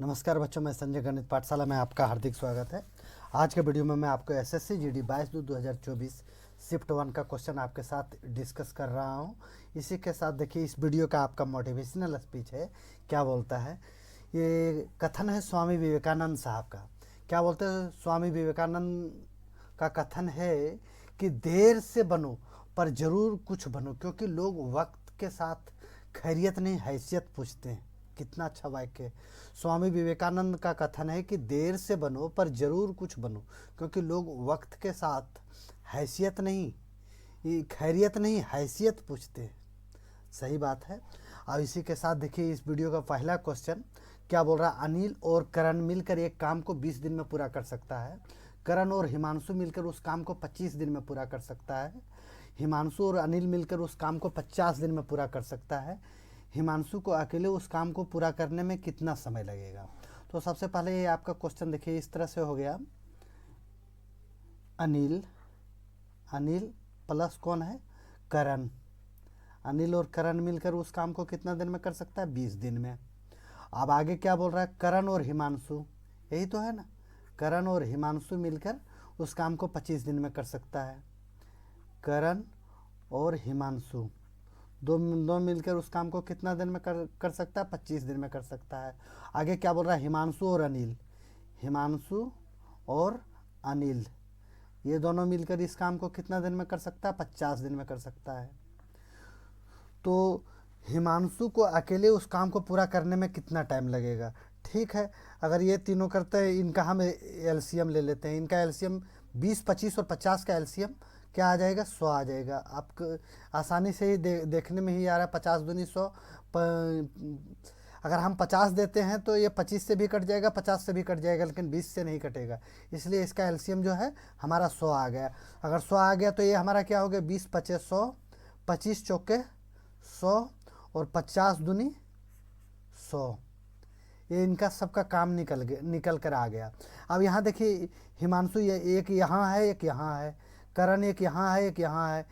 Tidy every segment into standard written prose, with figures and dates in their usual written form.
नमस्कार बच्चों, मैं संजय गणित पाठशाला में आपका हार्दिक स्वागत है। आज के वीडियो में मैं आपको एसएससी जीडी 22/2/2024 शिफ्ट 1 का क्वेश्चन आपके साथ डिस्कस कर रहा हूं। इसी के साथ देखिए, इस वीडियो का आपका मोटिवेशनल स्पीच है। क्या बोलता है? ये कथन है स्वामी विवेकानंद साहब का। क्या बोलते हैं? स्वामी विवेकानंद का कथन है कि देर से बनो पर ज़रूर कुछ बनो, क्योंकि लोग वक्त के साथ खैरियत नहीं हैसियत पूछते हैं। कितना अच्छा वाक्य है। स्वामी विवेकानंद का कथन है कि देर से बनो पर ज़रूर कुछ बनो, क्योंकि लोग वक्त के साथ हैसियत नहीं, खैरियत नहीं हैसियत पूछते हैं। सही बात है। और इसी के साथ देखिए, इस वीडियो का पहला क्वेश्चन क्या बोल रहा है? अनिल और करण मिलकर एक काम को 20 दिन में पूरा कर सकता है। करण और हिमांशु मिलकर उस काम को 25 दिन में पूरा कर सकता है। हिमांशु और अनिल मिलकर उस काम को 50 दिन में पूरा कर सकता है। हिमांशु को अकेले उस काम को पूरा करने में कितना समय लगेगा? तो सबसे पहले ये आपका क्वेश्चन देखिए, इस तरह से हो गया। अनिल प्लस कौन है? करण। अनिल और करण मिलकर उस काम को कितना दिन में कर सकता है? 20 दिन में। अब आगे क्या बोल रहा है? करण और हिमांशु, यही तो है ना। करण और हिमांशु मिलकर उस काम को 25 दिन में कर सकता है। करण और हिमांशु दो मिलकर उस काम को कितना दिन में कर सकता है? 25 दिन में कर सकता है। आगे क्या बोल रहा है? हिमांशु और अनिल। हिमांशु और अनिल ये दोनों मिलकर इस काम को कितना दिन में कर सकता है? 50 दिन में कर सकता है। तो हिमांशु को अकेले उस काम को पूरा करने में कितना टाइम लगेगा? ठीक है, अगर ये तीनों करते हैं, इनका हम एलसीएम ले लेते हैं। इनका एलसीएम 20, 25 और 50 का एलसीएम क्या आ जाएगा? 100 आ जाएगा। आपको आसानी से ही देखने में ही आ रहा है। 50 दूनी 100। अगर हम 50 देते हैं तो ये 25 से भी कट जाएगा, 50 से भी कट जाएगा, लेकिन 20 से नहीं कटेगा। इसलिए इसका एलसीएम जो है हमारा 100 आ गया। अगर 100 आ गया तो ये हमारा क्या हो गया? 20 × 5 = 100, 25 चौके 100 और 50 दूनी 100। ये इनका सबका काम निकल कर आ गया। अब यहाँ देखिए, हिमांशु ये एक यहाँ है, एक यहाँ है। करण एक यहाँ है, एक यहाँ है।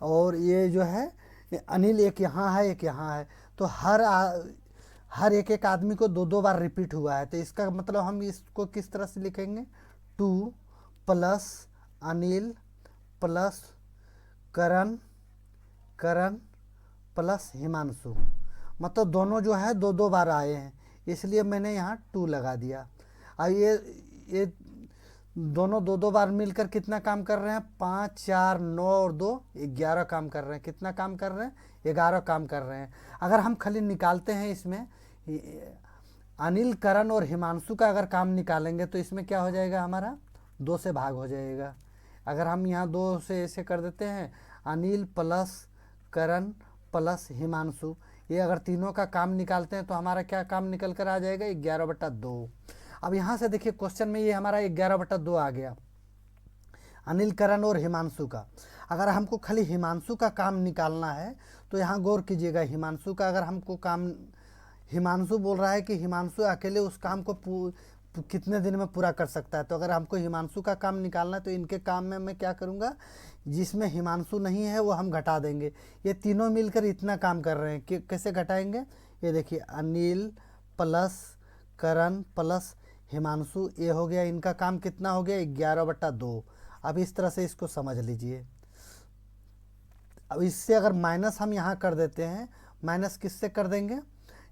और ये जो है अनिल एक यहाँ है, एक यहाँ है। तो हर एक आदमी को दो दो बार रिपीट हुआ है। तो इसका मतलब हम इसको किस तरह से लिखेंगे? 2 प्लस अनिल प्लस करण प्लस हिमांशु, मतलब दोनों जो है दो दो बार आए हैं, इसलिए मैंने यहाँ 2 लगा दिया। अब ये दोनों दो दो बार मिलकर कितना काम कर रहे हैं? 5, 4, 9 और 2 11 काम कर रहे हैं। कितना काम कर रहे हैं? 11 काम कर रहे हैं। अगर हम खाली निकालते हैं इसमें अनिल, करण और हिमांशु का अगर काम निकालेंगे तो इसमें क्या हो जाएगा? हमारा 2 से भाग हो जाएगा। अगर हम यहाँ 2 से ऐसे कर देते हैं, अनिल प्लस करण प्लस हिमांशु, ये अगर तीनों का काम निकालते हैं तो हमारा क्या काम निकल कर आ जाएगा? 11/2। अब यहाँ से देखिए, क्वेश्चन में ये हमारा 11/2 आ गया, अनिल, करण और हिमांशु का। अगर हमको खाली हिमांशु का काम निकालना है तो यहाँ गौर कीजिएगा, हिमांशु का अगर हमको काम, हिमांशु बोल रहा है कि हिमांशु अकेले उस काम को कितने दिन में पूरा कर सकता है। तो अगर हमको हिमांशु का काम निकालना है तो इनके काम में मैं क्या करूँगा? जिसमें हिमांशु नहीं है वो हम घटा देंगे। ये तीनों मिलकर इतना काम कर रहे हैं कि कैसे घटाएंगे? ये देखिए, अनिल प्लस करण प्लस हिमांशु, ये हो गया। इनका काम कितना हो गया? 11/2। अब इस तरह से इसको समझ लीजिए। अब इससे अगर माइनस हम यहाँ कर देते हैं, माइनस किससे कर देंगे?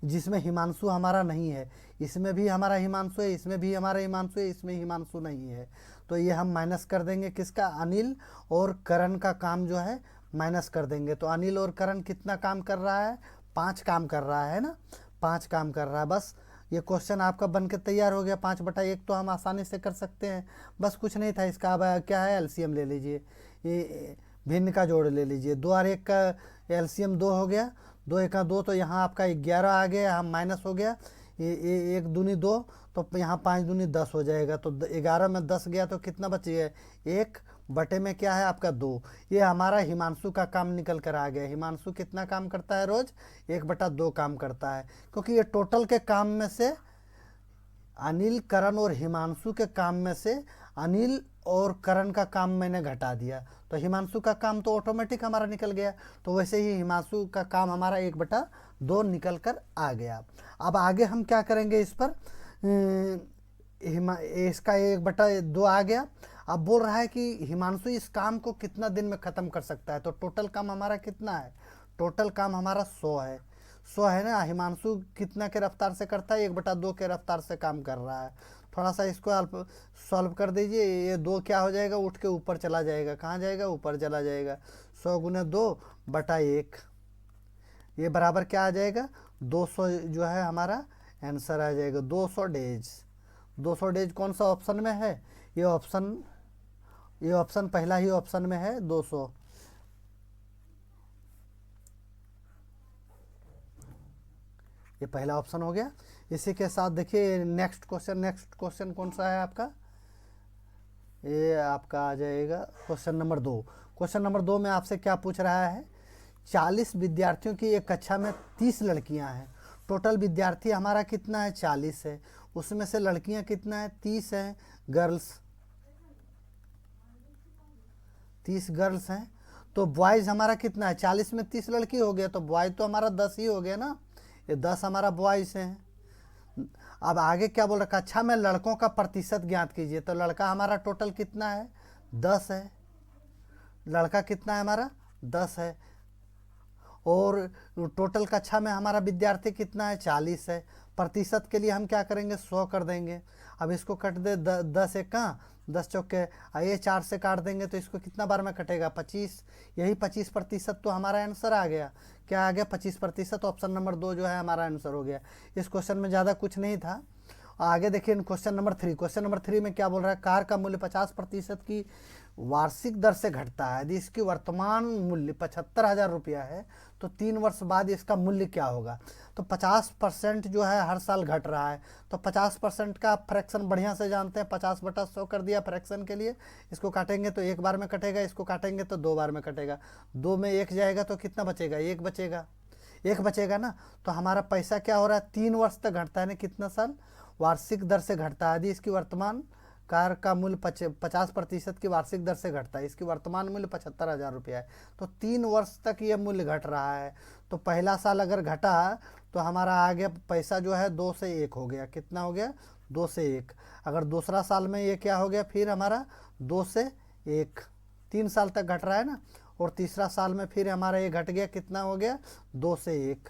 जिसमें हिमांशु हमारा नहीं है। इसमें भी हमारा हिमांशु है, इसमें भी हमारा हिमांशु है, इसमें हिमांशु नहीं है। तो ये हम माइनस कर देंगे किसका? अनिल और करण का काम जो है माइनस कर देंगे। तो अनिल और करण कितना काम कर रहा है? 5 काम कर रहा है ना, 5 काम कर रहा है। बस ये क्वेश्चन आपका बन के तैयार हो गया। 5/1 तो हम आसानी से कर सकते हैं, बस कुछ नहीं था इसका। अब क्या है? एलसीएम ले लीजिए, ये भिन्न का जोड़ ले लीजिए। 2 और 1 का एलसीएम 2 हो गया, 2 1 2, तो यहाँ आपका 11 आ गया, यहाँ माइनस हो गया। ये 1 दूनी 2, तो यहाँ 5 दूनी 10 हो जाएगा। तो 11 में 10 गया तो कितना बच गया? 1 बटे में क्या है आपका? 2। ये हमारा हिमांशु का काम निकल कर आ गया। हिमांशु कितना काम करता है रोज? 1/2 काम करता है, क्योंकि ये टोटल के काम में से अनिल, करण और हिमांशु के काम में से अनिल और करण का काम मैंने घटा दिया, तो हिमांशु का काम तो ऑटोमेटिक हमारा निकल गया। तो वैसे ही हिमांशु का काम हमारा 1/2 2 निकल कर आ गया। अब आगे हम क्या करेंगे, इस पर इसका 1/2 आ गया। अब बोल रहा है कि हिमांशु इस काम को कितना दिन में ख़त्म कर सकता है। तो टोटल काम हमारा कितना है, टोटल काम हमारा 100 है, 100 है ना। हिमांशु कितना के रफ्तार से करता है, 1/2 के रफ्तार से काम कर रहा है। थोड़ा सा इसको अल्प सॉल्व कर दीजिए। ये 2 क्या हो जाएगा, उठ के ऊपर चला जाएगा, कहाँ जाएगा, ऊपर चला जाएगा। 100 × 2/1, ये बराबर क्या आ जाएगा, 200 जो है हमारा आंसर आ जाएगा। 200 डेज, 200 डेज कौन सा ऑप्शन में है, ये ऑप्शन पहला ही ऑप्शन में है 200। ये पहला ऑप्शन हो गया। इसी के साथ देखिए नेक्स्ट क्वेश्चन कौन सा है आपका, ये आपका आ जाएगा क्वेश्चन नंबर 2। क्वेश्चन नंबर 2 में आपसे क्या पूछ रहा है, 40 विद्यार्थियों की एक कक्षा में 30 लड़कियां हैं। टोटल विद्यार्थी हमारा कितना है, 40 है। उसमें से लड़कियां कितना है, 30 हैं, गर्ल्स 30 गर्ल्स हैं। तो बॉयज़ हमारा कितना है, 40 में 30 लड़की हो गया, तो बॉयज़ तो हमारा 10 ही हो गया ना, ये 10 हमारा बॉयज़ हैं। अब आगे क्या बोल रहा है, कक्षा में लड़कों का प्रतिशत ज्ञात कीजिए। तो लड़का हमारा टोटल कितना है, 10 है। लड़का कितना है हमारा, 10 है। और टोटल कक्षा में हमारा विद्यार्थी कितना है, 40 है। प्रतिशत के लिए हम क्या करेंगे, 100 कर देंगे। अब इसको कट दे, 10 एक कहाँ, 10 चौके, ये 4 से काट देंगे तो इसको कितना बार में कटेगा, 25। यही 25% तो हमारा आंसर आ गया। क्या आ गया, 25%। ऑप्शन नंबर 2 जो है हमारा आंसर हो गया। इस क्वेश्चन में ज़्यादा कुछ नहीं था। आगे देखिए क्वेश्चन नंबर 3। क्वेश्चन नंबर 3 में क्या बोल रहा है, कार का मूल्य 50% की वार्षिक दर से घटता है। यदि इसकी वर्तमान मूल्य 75,000 रुपया है तो 3 वर्ष बाद इसका मूल्य क्या होगा। तो 50% जो है हर साल घट रहा है। तो 50% का फ्रैक्शन बढ़िया से जानते हैं, 50/100 कर दिया फ्रैक्शन के लिए। इसको काटेंगे तो 1 बार में कटेगा, इसको काटेंगे तो 2 बार में कटेगा। 2 में 1 जाएगा तो कितना बचेगा, 1 बचेगा, 1 बचेगा ना। तो हमारा पैसा क्या हो रहा है, 3 वर्ष तक घटता है ना, कितना साल, वार्षिक दर से घटता है। यदि इसकी वर्तमान कार का मूल्य 50% की वार्षिक दर से घटता है, इसकी वर्तमान मूल्य 75,000 रुपया है, तो 3 वर्ष तक ये मूल्य घट रहा है। तो पहला साल अगर घटा तो हमारा आगे पैसा जो है 2 से 1 हो गया। कितना हो गया, 2 से 1। अगर दूसरा साल में ये क्या हो गया, फिर हमारा 2 से 1, 3 साल तक घट रहा है ना। और तीसरा साल में फिर हमारा ये घट गया, कितना हो गया, 2 से 1।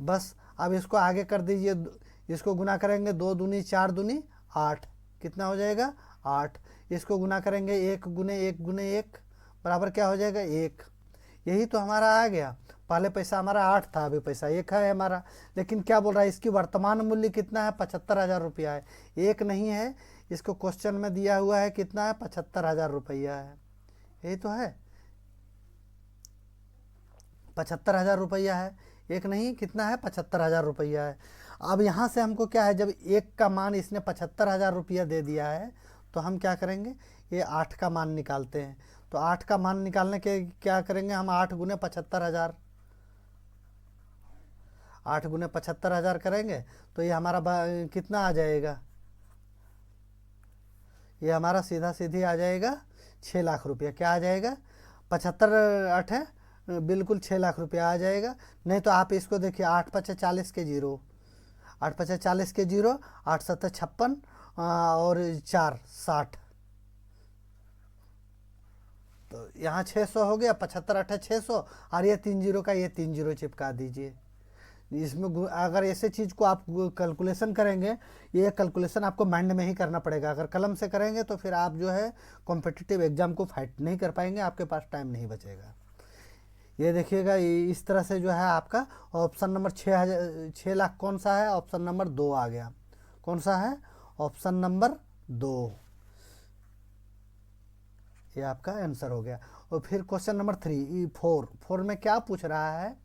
बस अब इसको आगे कर दीजिए, इसको गुना करेंगे, 2 दूनी 4 दूनी 8, कितना हो जाएगा, 8। इसको गुना करेंगे 1 गुने 1 गुने 1 बराबर क्या हो जाएगा, 1। यही तो हमारा आ गया। पहले पैसा हमारा 8 था, अभी पैसा 1 है हमारा। लेकिन क्या बोल रहा है, इसकी वर्तमान मूल्य कितना है, 75,000 रुपया है, 1 नहीं है। इसको क्वेश्चन में दिया हुआ है कितना है, 75,000 रुपया है। यही तो है, 75,000 रुपया है, 1 नहीं, कितना है, 75,000 रुपया है। अब यहाँ से हमको क्या है, जब 1 का मान इसने 75,000 रुपया दे दिया है तो हम क्या करेंगे, ये 8 का मान निकालते हैं। तो 8 का मान निकालने के क्या करेंगे हम, 8 गुने 75,000, 8 गुने 75,000 करेंगे तो ये हमारा कितना आ जाएगा, ये हमारा सीधा सीधी आ जाएगा 6 लाख रुपया। क्या आ जाएगा, 75 8 है, बिल्कुल 6 लाख रुपया आ जाएगा। नहीं तो आप इसको देखिए, 8 5 40 के 0, 8 5 40 के 0, 8 7 56 और 4 60। तो यहाँ 600 हो गया, 75 8 600, और ये 3 0 का ये 3 0 चिपका दीजिए। इसमें अगर ऐसे चीज़ को आप कैलकुलेशन करेंगे, ये कैलकुलेशन आपको माइंड में ही करना पड़ेगा। अगर कलम से करेंगे तो फिर आप जो है कॉम्पिटिटिव एग्जाम को फाइट नहीं कर पाएंगे, आपके पास टाइम नहीं बचेगा। ये देखिएगा, इस तरह से जो है आपका ऑप्शन नंबर 6 लाख कौन सा है, ऑप्शन नंबर 2 आ गया। कौन सा है, ऑप्शन नंबर 2, ये आपका आंसर हो गया। और फिर क्वेश्चन नंबर 4 में क्या पूछ रहा है,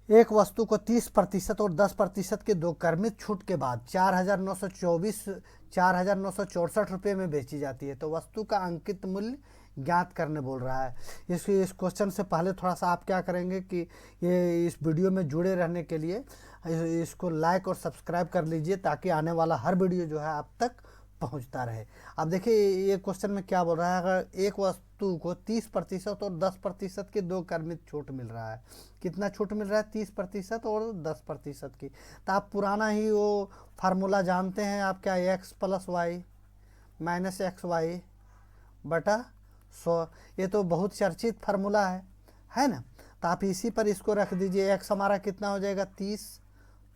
एक वस्तु को 30% और 10% के 2 क्रमिक छूट के बाद 4,964 रुपये में बेची जाती है। तो वस्तु का अंकित मूल्य ज्ञात करने बोल रहा है। इस क्वेश्चन से पहले थोड़ा सा आप क्या करेंगे कि ये इस वीडियो में जुड़े रहने के लिए इसको लाइक और सब्सक्राइब कर लीजिए, ताकि आने वाला हर वीडियो जो है आप तक पहुंचता रहे। अब देखिए ये क्वेश्चन में क्या बोल रहा है, अगर एक वस्तु को 30% और 10% की दो क्रमित छूट मिल रहा है, कितना छूट मिल रहा है, 30% और 10% की। तो आप पुराना ही वो फार्मूला जानते हैं आप, क्या, x + y - xy बटा 100। ये तो बहुत चर्चित फार्मूला है ना। तो आप इसी पर इसको रख दीजिए। x हमारा कितना हो जाएगा 30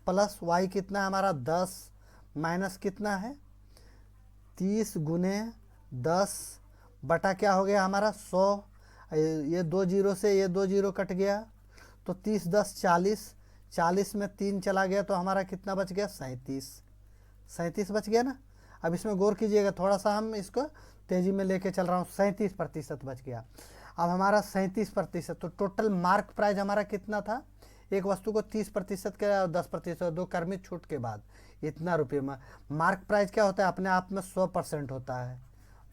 + y कितना है हमारा 10 माइनस कितना है 30 × 10 बटा क्या हो गया हमारा 100। ये 2 जीरो से ये 2 जीरो कट गया, तो 30 × 10 40, 40 में 3 चला गया तो हमारा कितना बच गया 37 बच गया ना। अब इसमें गौर कीजिएगा, थोड़ा सा हम इसको तेज़ी में लेके चल रहा हूँ। 37% बच गया। अब हमारा 37%, तो टोटल मार्क प्राइस हमारा कितना था, एक वस्तु को 30% के और 10% दो क्रमित छूट के बाद इतना रुपये में। मार्क प्राइस क्या होता है, अपने आप में 100% होता है।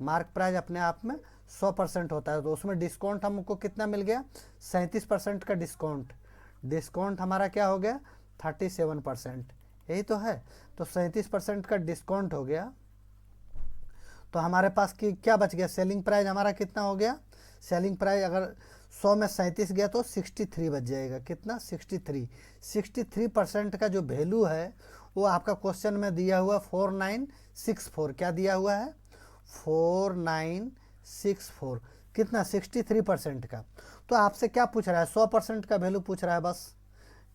मार्क प्राइस अपने आप में 100% होता है, तो उसमें डिस्काउंट हमको कितना मिल गया 37% का डिस्काउंट हमारा क्या हो गया 37%, यही तो है। तो 37% का डिस्काउंट हो गया, तो हमारे पास की क्या बच गया, सेलिंग प्राइस हमारा कितना हो गया। सेलिंग प्राइस अगर 100 में 37 गया तो 63 बच जाएगा, कितना 63% का जो वैल्यू है वो आपका क्वेश्चन में दिया हुआ 4964, क्या दिया हुआ है 4964, कितना 63% का। तो आपसे क्या पूछ रहा है 100% का वैल्यू पूछ रहा है बस,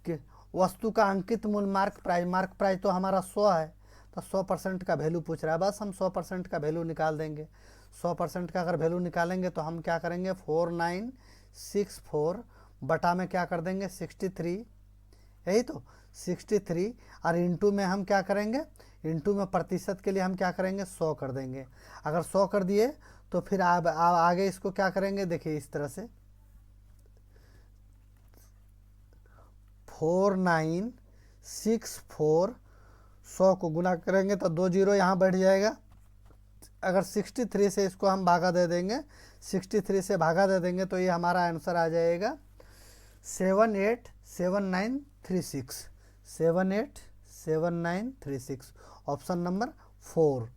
कि वस्तु का अंकित मूल्य मार्क प्राइस तो हमारा 100 है, तो 100% का वैल्यू पूछ रहा है। बस हम 100% का वैल्यू निकाल देंगे। 100% का अगर वैल्यू निकालेंगे तो हम क्या करेंगे 4964 बटा में क्या कर देंगे 63, यही तो 63, और इंटू में हम क्या करेंगे, इंटू में प्रतिशत के लिए हम क्या करेंगे 100 कर देंगे। अगर 100 कर दिए तो फिर आप आगे इसको क्या करेंगे, देखिए इस तरह से 4964 100 को गुना करेंगे तो 2 जीरो यहाँ बैठ जाएगा। अगर 63 से इसको हम भागा दे देंगे, 63 से भागा दे देंगे तो ये हमारा आंसर आ जाएगा 787936, 787936, ऑप्शन नंबर 4,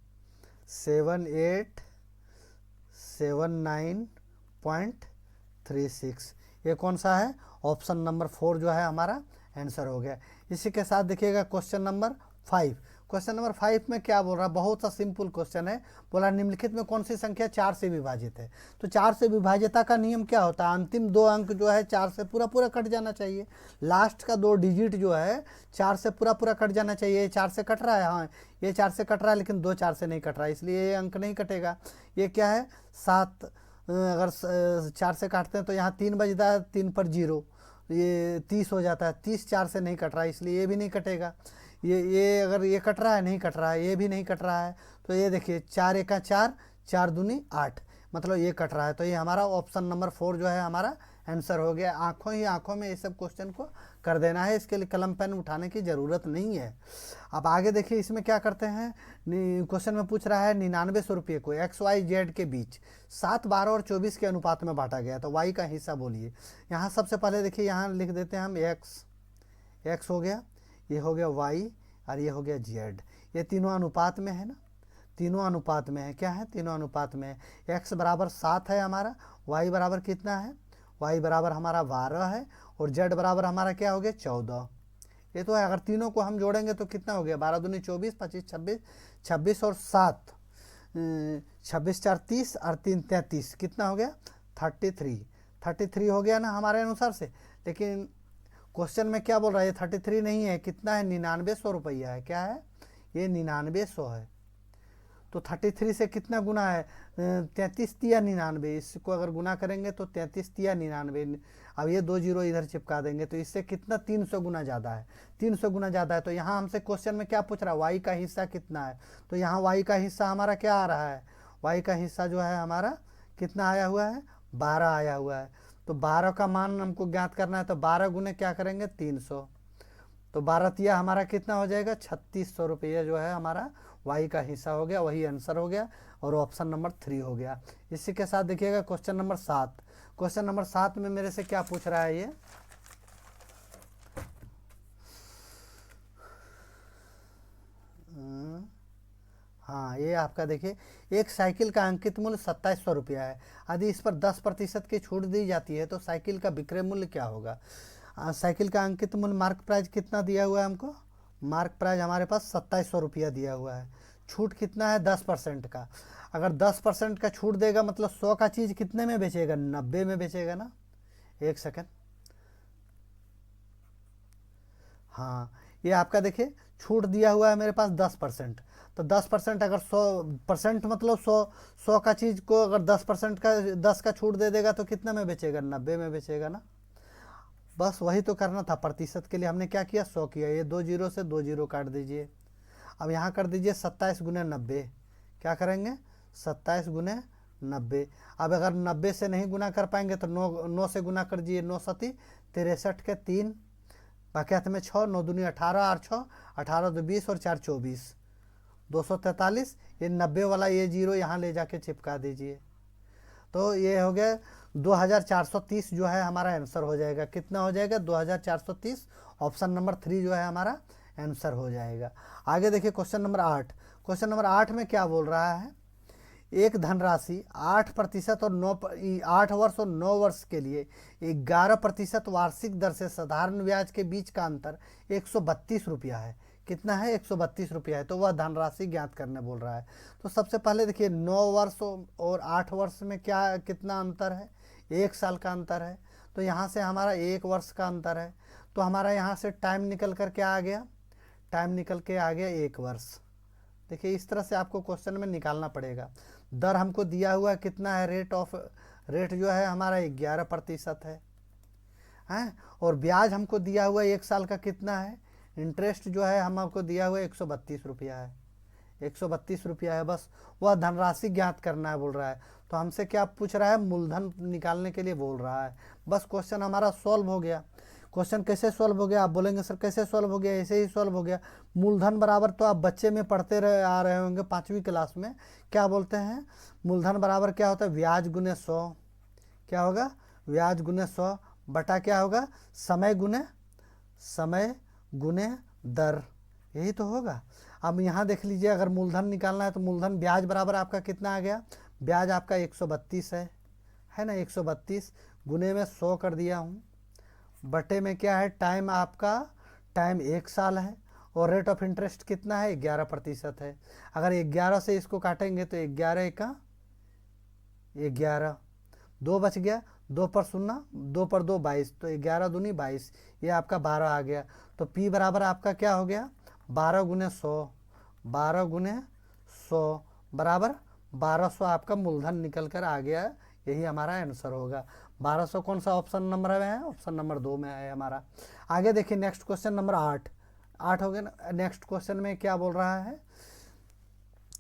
7879.36, ये कौन सा है, ऑप्शन नंबर 4 जो है हमारा आंसर हो गया। इसी के साथ देखिएगा क्वेश्चन नंबर 5। क्वेश्चन नंबर 5 में क्या बोल रहा है, बहुत सा सिंपल क्वेश्चन है। बोला निम्नलिखित में कौन सी संख्या 4 से विभाजित है। तो 4 से विभाज्यता का नियम क्या होता है, अंतिम 2 अंक जो है 4 से पूरा कट जाना चाहिए। लास्ट का 2 डिजिट जो है 4 से पूरा कट जाना चाहिए। ये 4 से कट रहा है, हाँ ये 4 से कट रहा है, लेकिन 2 4 से नहीं कट रहा है, इसलिए ये अंक नहीं कटेगा। ये क्या है 7, अगर 4 से काटते हैं तो यहाँ 3 बजता है, 3 पर 0, ये 30 हो जाता है। 30 4 से नहीं कट रहा है, इसलिए ये भी नहीं कटेगा। ये अगर ये कट रहा है, नहीं कट रहा है, ये भी नहीं कट रहा है। तो ये देखिए 4 एका 4, 4 दूनी 8, मतलब ये कट रहा है। तो ये हमारा ऑप्शन नंबर 4 जो है हमारा आंसर हो गया। आँखों में ये सब क्वेश्चन को कर देना है, इसके लिए कलम पेन उठाने की ज़रूरत नहीं है। अब आगे देखिए इसमें क्या करते हैं, क्वेश्चन में पूछ रहा है 9900 रुपये को XYZ के बीच 7, 12 और 24 के अनुपात में बांटा गया, तो y का हिस्सा बोलिए। यहाँ सबसे पहले देखिए यहाँ लिख देते हैं हम x हो गया, ये हो गया y और ये हो गया z। ये तीनों अनुपात में है ना, तीनों अनुपात में है। क्या है, तीनों अनुपात में है। x बराबर 7 है हमारा, y बराबर कितना है, y बराबर हमारा 12 है, और z बराबर हमारा क्या हो गया 14। ये तो है। अगर तीनों को हम जोड़ेंगे तो कितना हो गया 12 दूनी 24, 25 26, 26 और 7 26 4 30 और 3 33, कितना हो गया 33 हो गया ना हमारे अनुसार से। लेकिन क्वेश्चन में क्या बोल रहा है, 33 नहीं है, कितना है 9900 रुपया है। क्या है, ये 9900 है। तो 33 से कितना गुना है 33 तिया 99, इसको अगर गुना करेंगे तो 33 तिया 99। अब ये 2 जीरो इधर चिपका देंगे तो इससे कितना 300 गुना ज़्यादा है, 300 गुना ज़्यादा है। तो यहाँ हमसे क्वेश्चन में क्या पूछ रहा है, वाई का हिस्सा कितना है। तो यहाँ वाई का हिस्सा हमारा क्या आ रहा है, वाई का हिस्सा जो है हमारा कितना आया हुआ है 12 आया हुआ है। तो 12 का मान हमको ज्ञात करना है, तो 12 गुने क्या करेंगे 300, तो 12 तिया हमारा कितना हो जाएगा 3600 रुपया जो है हमारा वाई का हिस्सा हो गया, वही आंसर हो गया और ऑप्शन नंबर 3 हो गया। इसी के साथ देखिएगा क्वेश्चन नंबर 7। क्वेश्चन नंबर 7 में मेरे से क्या पूछ रहा है ये, हाँ हाँ, ये आपका देखिए एक साइकिल का अंकित मूल्य 2700 रुपया है। यदि इस पर 10% की छूट दी जाती है तो साइकिल का विक्रय मूल्य क्या होगा। साइकिल का अंकित मूल्य मार्क प्राइस कितना दिया हुआ है हमको, मार्क प्राइस हमारे पास 2700 रुपया दिया हुआ है। छूट कितना है 10% का। अगर 10% का छूट देगा मतलब 100 का चीज़ कितने में बेचेगा, 90 में बेचेगा ना। एक सेकंड, हाँ ये आपका देखिए छूट दिया हुआ है मेरे पास 10%। तो 10% अगर 100% मतलब 100 का चीज़ को अगर 10% का 10 का छूट दे देगा तो कितना में बेचेगा, 90 में बेचेगा ना। बस वही तो करना था, प्रतिशत के लिए हमने क्या किया 100 किया। ये 2 जीरो से 2 जीरो काट दीजिए। अब यहाँ कर दीजिए 27 गुने 90, क्या करेंगे 27 गुने 90। अब अगर 90 से नहीं गुना कर पाएंगे तो 9 से गुना कर दीजिए। 9 सती 63 के 3, बाकी हाथ में 6, 9 दूनी 18, 8 6 18 2 20 और 4 24, 243। ये 90 वाला ये जीरो यहाँ ले जाके चिपका दीजिए। तो ये हो गया 2430 जो है हमारा आंसर हो जाएगा। कितना हो जाएगा 2430। ऑप्शन नंबर 3 जो है हमारा आंसर हो जाएगा। आगे देखिए क्वेश्चन नंबर 8। क्वेश्चन नंबर 8 में क्या बोल रहा है, एक धनराशि 8% और 8 वर्ष और 9 वर्ष के लिए 11% वार्षिक दर से साधारण ब्याज के बीच का अंतर 132 रुपया है। कितना है 132 रुपया है। तो वह धनराशि ज्ञात करने बोल रहा है। तो सबसे पहले देखिए 9 वर्ष और 8 वर्ष में क्या कितना अंतर है, 1 साल का अंतर है। तो यहाँ से हमारा 1 वर्ष का अंतर है। तो हमारा यहाँ से टाइम निकल कर क्या आ गया, टाइम निकल के आ गया 1 वर्ष। देखिए इस तरह से आपको क्वेश्चन में निकालना पड़ेगा। दर हमको दिया हुआ है कितना है, रेट जो है हमारा 11% है, हैं। और ब्याज हमको दिया हुआ है 1 साल का कितना है, इंटरेस्ट जो है हमको दिया हुआ है 132 रुपया है, 132 रुपया है। बस वह धनराशि ज्ञात करना है बोल रहा है। तो हमसे क्या पूछ रहा है, मूलधन निकालने के लिए बोल रहा है। बस क्वेश्चन हमारा सॉल्व हो गया। क्वेश्चन कैसे सॉल्व हो गया, आप बोलेंगे सर कैसे सॉल्व हो गया, ऐसे ही सॉल्व हो गया। मूलधन बराबर तो आप बच्चे में पढ़ते आ रहे होंगे 5वीं क्लास में, क्या बोलते हैं मूलधन बराबर क्या होता है, ब्याज गुने 100। क्या होगा, ब्याज गुने 100 बटा क्या होगा, समय गुने दर, यही तो होगा। अब यहाँ देख लीजिए अगर मूलधन निकालना है तो मूलधन ब्याज बराबर आपका कितना आ गया, ब्याज आपका 132 है ना, 132 गुने में 100 कर दिया हूँ, बटे में क्या है टाइम, आपका टाइम 1 साल है, और रेट ऑफ इंटरेस्ट कितना है 11% है। अगर 11 से इसको काटेंगे तो 11 का 11, 2 बच गया, 2 पर 0, 2 पर 2 22, तो 11 दूनी 22, ये आपका 12 आ गया। तो P बराबर आपका क्या हो गया 12 गुने 100, 12 गुने 100 बराबर 1200 आपका मूलधन निकल कर आ गया। यही हमारा आंसर होगा। 1200 कौन सा ऑप्शन नंबर में है, ऑप्शन नंबर 2 में है हमारा। आगे देखिए नेक्स्ट क्वेश्चन नंबर 8 हो गया ना। नेक्स्ट क्वेश्चन में क्या बोल रहा है,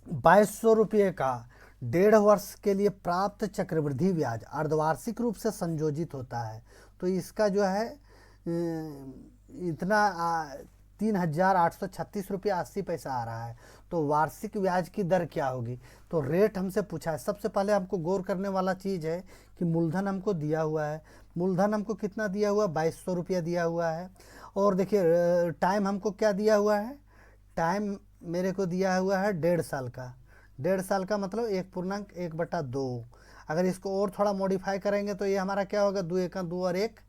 2200 रुपये का 1.5 वर्ष के लिए प्राप्त चक्रवृद्धि ब्याज अर्धवार्षिक रूप से संयोजित होता है। तो इसका जो है इतना 3836 रुपया 80 पैसा आ रहा है। तो वार्षिक ब्याज की दर क्या होगी। तो रेट हमसे पूछा है। सबसे पहले हमको गौर करने वाला चीज़ है कि मूलधन हमको दिया हुआ है। मूलधन हमको कितना दिया हुआ है 2200 रुपया दिया हुआ है। और देखिए टाइम हमको क्या दिया हुआ है, टाइम मेरे को दिया हुआ है 1.5 साल का। 1.5 साल का मतलब 1/1/2। अगर इसको और थोड़ा मॉडिफाई करेंगे तो ये हमारा क्या होगा 2 1 2 और 1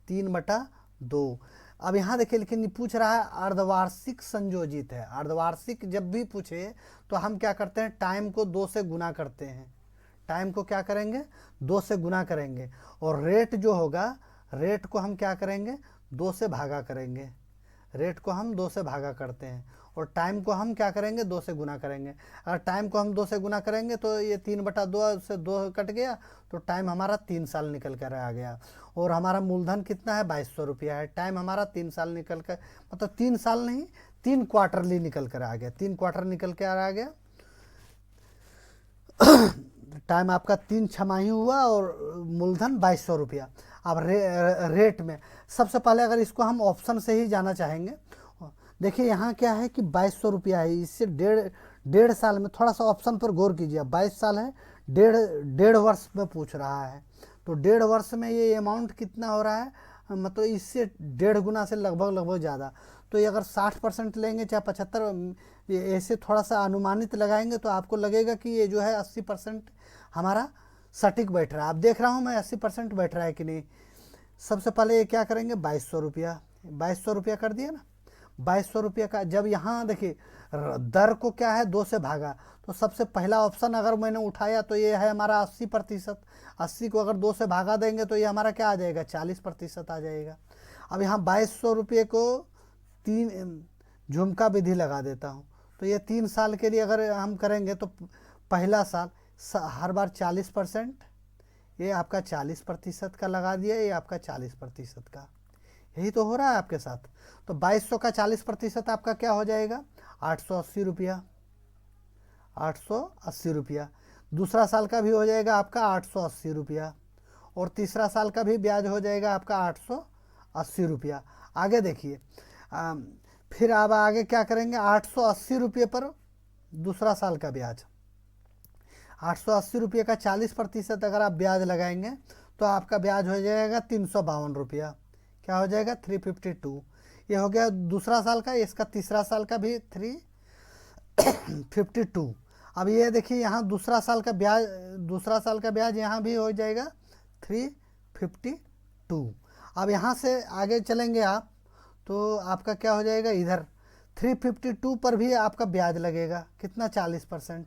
3/2। अब यहाँ देखिए लेकिन पूछ रहा है अर्धवार्षिक संयोजित है। अर्धवार्षिक जब भी पूछे तो हम क्या करते हैं, टाइम को 2 से गुना करते हैं। टाइम को क्या करेंगे 2 से गुना करेंगे, और रेट जो होगा रेट को हम क्या करेंगे 2 से भागा करेंगे। रेट को हम 2 से भागा करते हैं, और टाइम को हम क्या करेंगे 2 से गुना करेंगे। अगर टाइम को हम 2 से गुना करेंगे तो ये 3/2 से 2 कट गया, तो टाइम हमारा 3 साल निकल कर आ गया। और हमारा मूलधन कितना है 2200 रुपया है। टाइम हमारा 3 साल निकल कर, मतलब 3 साल नहीं 3 क्वार्टरली निकल कर आ गया, 3 क्वार्टर निकल कर आ गया। टाइम आपका 3 छमाही हुआ और मूलधन 2200 रुपया। अब रेट में सबसे पहले अगर इसको हम ऑप्शन से ही जाना चाहेंगे, देखिए यहाँ क्या है कि 2200 रुपया है, इससे 1.5 साल में, थोड़ा सा ऑप्शन पर गौर कीजिए। 22 साल है, 1.5 वर्ष में पूछ रहा है। तो 1.5 वर्ष में ये अमाउंट कितना हो रहा है, मतलब इससे 1.5 गुना से लगभग ज़्यादा। तो ये अगर 60% लेंगे चाहे 75, ऐसे थोड़ा सा अनुमानित लगाएंगे तो आपको लगेगा कि ये जो है 80% हमारा सटीक बैठ रहा है। आप देख रहा हूँ मैं 80% बैठ रहा है कि नहीं। सबसे पहले ये क्या करेंगे, 2200 रुपया, 2200 रुपया कर दिया ना। 2200 रुपया का जब यहाँ देखिए दर को क्या है 2 से भागा, तो सबसे पहला ऑप्शन अगर मैंने उठाया तो ये है हमारा 80%। 80 को अगर 2 से भागा देंगे तो ये हमारा क्या आ जाएगा, 40% आ जाएगा। अब यहाँ 2200 रुपये को 3 झुमका विधि लगा देता हूँ। तो ये 3 साल के लिए अगर हम करेंगे तो पहला साल हर बार 40%, ये आपका 40% का लगा दिया, ये आपका 40% का, यही तो हो रहा है आपके साथ। तो 2200 का 40% आपका क्या हो जाएगा, 880 रुपया, 880 रुपया। दूसरा साल का भी हो जाएगा आपका 880 रुपया, और तीसरा साल का भी ब्याज हो जाएगा आपका 880 रुपया। आगे देखिए, फिर आप आगे क्या करेंगे, 880 रुपये पर दूसरा साल का ब्याज, 880 रुपये का 40% अगर आप ब्याज लगाएंगे तो आपका ब्याज हो जाएगा 352 रुपया। क्या हो जाएगा, 352। ये हो गया दूसरा साल का। इसका तीसरा साल का भी 352। अब ये देखिए यहाँ दूसरा साल का ब्याज यहाँ भी हो जाएगा 352। अब यहाँ से आगे चलेंगे आप तो आपका क्या हो जाएगा, इधर 352 पर भी आपका ब्याज लगेगा कितना, 40%।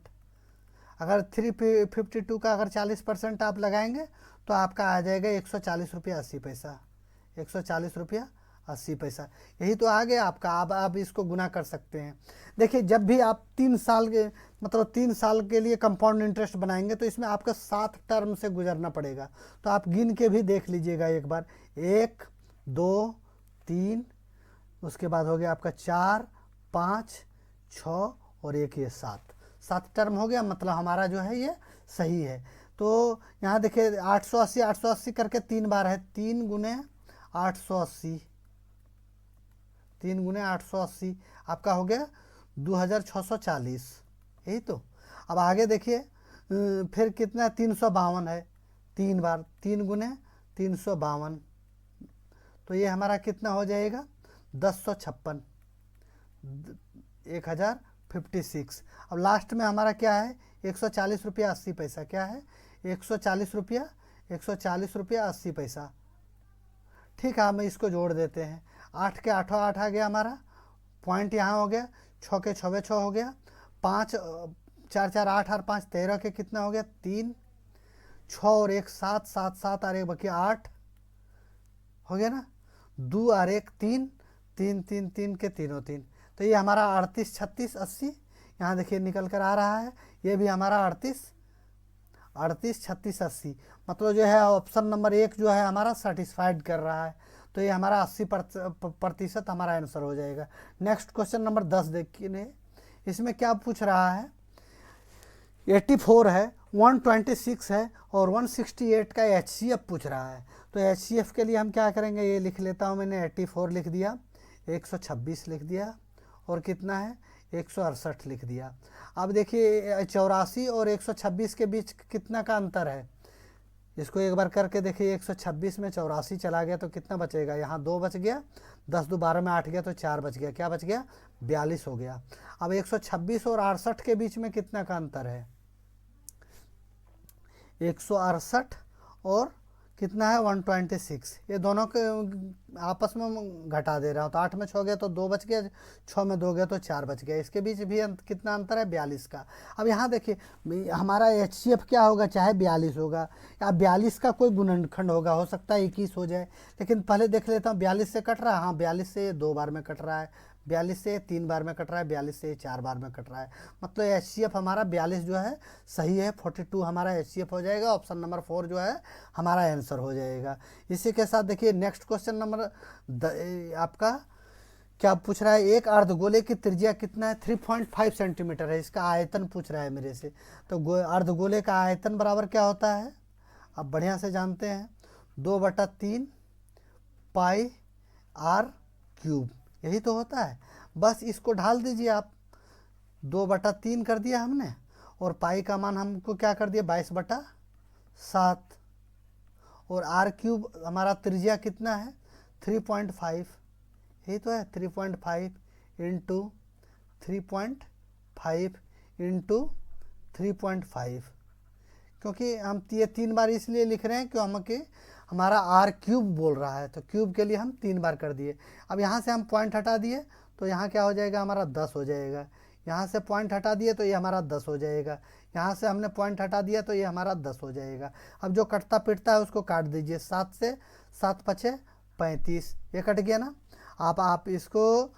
अगर 352 का अगर 40% आप लगाएंगे तो आपका आ जाएगा 140 रुपया 80 पैसा, 140 रुपया 80 पैसा। यही तो आ गया आपका। आप इसको गुना कर सकते हैं। देखिए जब भी आप 3 साल के मतलब 3 साल के लिए कंपाउंड इंटरेस्ट बनाएंगे तो इसमें आपका 7 टर्म से गुजरना पड़ेगा। तो आप गिन के भी देख लीजिएगा एक बार, 1 2 3, उसके बाद हो गया आपका 4 5 6 और एक ये 7 टर्म हो गया। मतलब हमारा जो है ये सही है। तो यहाँ देखिए 880 880 करके 3 बार है, 3 गुने 880, 3 गुने 880 आपका हो गया 2640, यही तो। अब आगे देखिए फिर कितना, 352 है, 3 बार, 3 गुने 352, तो ये हमारा कितना हो जाएगा, 1056, 1056। अब लास्ट में हमारा क्या है, 140 रुपया 80 पैसा। क्या है, 140 रुपया 80 पैसा। ठीक है, हम इसको जोड़ देते हैं। 8 के 8 8 आ गया हमारा, पॉइंट यहाँ हो गया, 6 के 6 6 हो गया, 5 4 4 8 और 5 13 के कितना हो गया, 3 6 और 1 7 7 7 और 1 बाकी 8 हो गया ना, 2 और 1 3 3 3 3 के तीनों 3। तो ये हमारा 38 36 80 यहाँ देखिए निकल कर आ रहा है। ये भी हमारा 38 36 80, मतलब जो है ऑप्शन नंबर 1 जो है हमारा सेटिस्फाइड कर रहा है। तो ये हमारा 80% हमारा आंसर हो जाएगा। नेक्स्ट क्वेश्चन नंबर 10 देखिए, इसमें क्या पूछ रहा है, 84 है, 126 है और 168 का HCF पूछ रहा है। तो HCF के लिए हम क्या करेंगे, ये लिख लेता हूँ मैंने, 84 लिख दिया, 126 लिख दिया और कितना है 168 लिख दिया। अब देखिए 84 और 126 के बीच कितना का अंतर है, इसको एक बार करके देखिए। 126 में 84 चला गया तो कितना बचेगा, यहाँ 2 बच गया, 10 2 12 में 8 गया तो 4 बच गया, क्या बच गया, 42 हो गया। अब 126 और 68 के बीच में कितना का अंतर है, 168 और कितना है 126, ये दोनों के आपस में घटा दे रहा हूँ। तो 8 में 6 गया तो 2 बच गया, 6 में 2 गया तो 4 बच गया, इसके बीच भी कितना अंतर है, 42 का। अब यहाँ देखिए हमारा HCF क्या होगा, चाहे 42 होगा या 42 का कोई गुणनखंड होगा, हो सकता है 21 हो जाए, लेकिन पहले देख लेता हूँ 42 से कट रहा है, हाँ 42 से 2 बार में कट रहा है, 42 से 3 बार में कट रहा है, 42 से 4 बार में कट रहा है। मतलब HCF हमारा 42 जो है सही है, 42 हमारा HCF हो जाएगा। ऑप्शन नंबर 4 जो है हमारा आंसर हो जाएगा। इसी के साथ देखिए नेक्स्ट क्वेश्चन नंबर आपका क्या पूछ रहा है, एक अर्धगोले की त्रिज्या कितना है, 3.5 सेंटीमीटर है, इसका आयतन पूछ रहा है मेरे से। तो अर्धगोले का आयतन बराबर क्या होता है, अब बढ़िया से जानते हैं, 2/3 पाई r क्यूब, यही तो होता है। बस इसको ढाल दीजिए आप, 2/3 कर दिया हमने और पाई का मान हमको क्या कर दिया, 22/7 और r क्यूब हमारा त्रिज्या कितना है 3.5, यही तो है 3.5 इंटू 3.5 इंटू 3.5, क्योंकि हम ये 3 बार इसलिए लिख रहे हैं क्योंकि हमारा आर क्यूब बोल रहा है, तो क्यूब के लिए हम 3 बार कर दिए। अब यहाँ से हम पॉइंट हटा दिए तो यहाँ क्या हो जाएगा, हमारा 10 हो जाएगा। यहाँ से पॉइंट हटा दिए तो ये हमारा 10 हो जाएगा। यहाँ से हमने पॉइंट हटा दिया तो ये हमारा 10 हो जाएगा। अब जो कटता पिटता है उसको काट दीजिए। 7 से 7 पचे 35, ये कट गया ना। अब आप इसको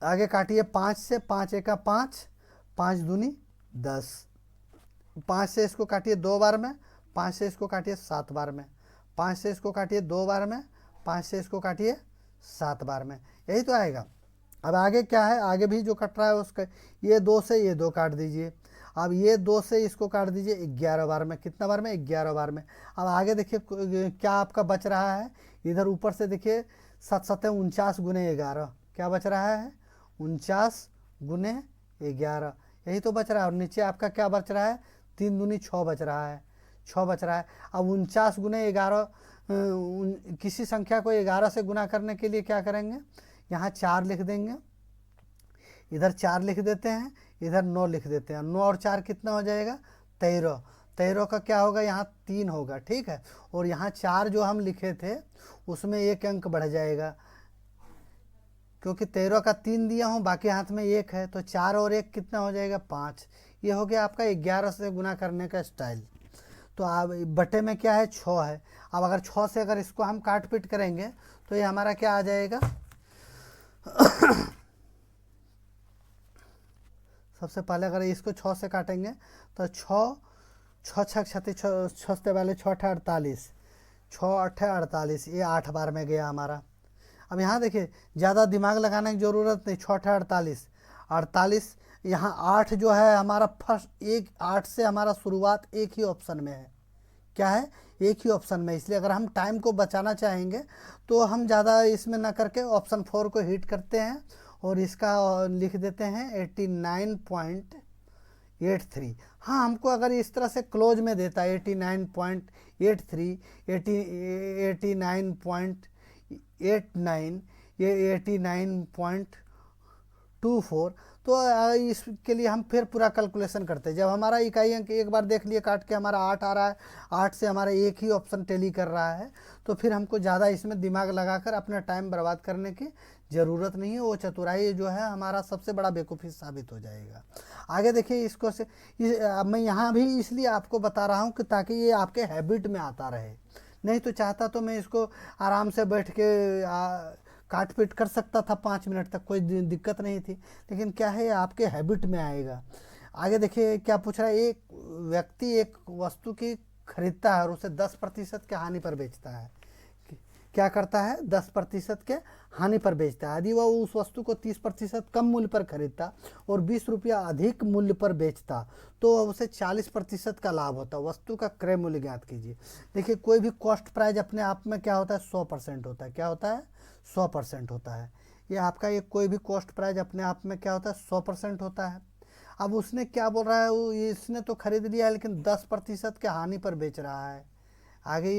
आगे काटिए 5 से, 5 एका 5, 5 दूनी 10। 5 से इसको काटिए 2 बार में, 5 से इसको काटिए 7 बार में, 5 से इसको काटिए 2 बार में, 5 से इसको काटिए 7 बार में, यही तो आएगा। अब आगे क्या है, आगे भी जो कट रहा है उसका, ये 2 से ये 2 काट दीजिए। अब ये 2 से इसको काट दीजिए 11 बार में। कितना बार में, 11 बार में। अब आगे देखिए क्या आपका बच रहा है, इधर ऊपर से देखिए 7 7 49 गुने 11, क्या बच रहा है, 49 गुने 11, यही तो बच रहा है। और नीचे आपका क्या बच रहा है, 3 दूनी 6 बच रहा है, 6 बच रहा है। अब 49 गुने 11, किसी संख्या को 11 से गुना करने के लिए क्या करेंगे, यहाँ 4 लिख देंगे, इधर 4 लिख देते हैं, इधर 9 लिख देते हैं। 9 और 4 कितना हो जाएगा, 13। 13 का क्या होगा, यहाँ 3 होगा, ठीक है। और यहाँ 4 जो हम लिखे थे उसमें 1 अंक बढ़ जाएगा, क्योंकि 13 का 3 दिया हूँ, बाकी हाथ में 1 है, तो 4 और 1 कितना हो जाएगा, 5। ये हो गया आपका 11 से गुना करने का स्टाइल। तो अब बटे में क्या है, 6 है। अब अगर 6 से अगर इसको हम काट पीट करेंगे तो ये हमारा क्या आ जाएगा सबसे पहले अगर इसको 6 से काटेंगे तो 6 6 छक 36, 6 से पहले 6 8 48, 6 8 48, ये 8 बार में गया हमारा। अब यहाँ देखिए ज़्यादा दिमाग लगाने की ज़रूरत नहीं, 6 8 48, 48, यहाँ 8 जो है हमारा फर्स्ट, एक 8 से हमारा शुरुआत एक ही ऑप्शन में है, क्या है, एक ही ऑप्शन में। इसलिए अगर हम टाइम को बचाना चाहेंगे तो हम ज़्यादा इसमें ना करके ऑप्शन 4 को हिट करते हैं और इसका लिख देते हैं 89.83। हाँ, हमको अगर इस तरह से क्लोज में देता है 89.83, 89.89, ये 89.24, तो इसके लिए हम फिर पूरा कैलकुलेशन करते हैं। जब हमारा इकाई अंक एक बार देख लिए काट के हमारा 8 आ रहा है, 8 से हमारा एक ही ऑप्शन टैली कर रहा है, तो फिर हमको ज़्यादा इसमें दिमाग लगाकर अपना टाइम बर्बाद करने की ज़रूरत नहीं है। वो चतुराई जो है हमारा सबसे बड़ा बेवकूफ़ी साबित हो जाएगा। आगे देखिए इसको से मैं यहाँ भी इसलिए आपको बता रहा हूँ कि ताकि ये आपके हैबिट में आता रहे। नहीं तो चाहता तो मैं इसको आराम से बैठ के काट पीट कर सकता था 5 मिनट तक, कोई दिक्कत नहीं थी, लेकिन क्या है आपके हैबिट में आएगा। आगे देखिए क्या पूछ रहा है, एक व्यक्ति एक वस्तु की खरीदता है और उसे 10% के हानि पर बेचता है। क्या करता है, 10% के हानि पर बेचता है। यदि वह उस वस्तु को 30% कम मूल्य पर खरीदता और 20 रुपया अधिक मूल्य पर बेचता तो उसे 40% का लाभ होता। वस्तु का क्रय मूल्य ज्ञात कीजिए। देखिए कोई भी कॉस्ट प्राइस अपने आप में क्या होता है, 100% होता है। क्या होता है, 100% होता है। ये आपका ये कोई भी कॉस्ट प्राइस अपने आप में क्या होता है, 100% होता है। अब उसने क्या बोल रहा है, वो इसने तो खरीद लिया है लेकिन 10% के हानि पर बेच रहा है। आगे